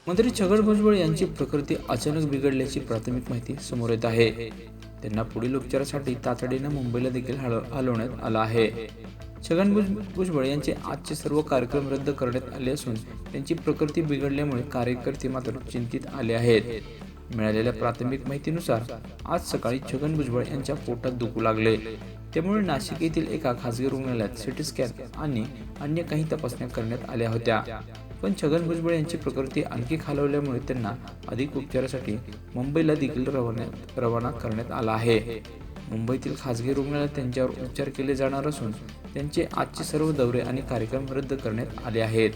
मंत्री छगन भुजबळ यांची प्रकृती अचानक बिघडल्याची प्राथमिक माहिती समोर येत आहे. त्यांना पुढील उपचारासाठी तातडीने मुंबईला देखील हलवण्यात आलं आहे. छगन भुजबळ यांचे आजचे सर्व कार्यक्रम रद्द करण्यात आले असून त्यांची प्रकृती बिघडल्यामुळे कार्यकर्ते मात्र चिंतित आले आहेत. मिळालेल्या प्राथमिक माहितीनुसार आज सकाळी छगन भुजबळ यांच्या पोटात दुखू लागले. त्यामुळे नाशिक येथील एका खासगी रुग्णालयात सिटी स्कॅन आणि अन्य काही तपासण्या करण्यात आल्या होत्या. पण छगन भुजबळ यांची प्रकृती आणखी खालावल्यामुळे त्यांना अधिक उपचारासाठी मुंबईला देखील रवाना करण्यात आला आहे. मुंबईतील खासगी रुग्णालयात त्यांच्यावर उपचार केले जाणार असून त्यांचे आजचे सर्व दौरे आणि कार्यक्रम रद्द करण्यात आले आहेत.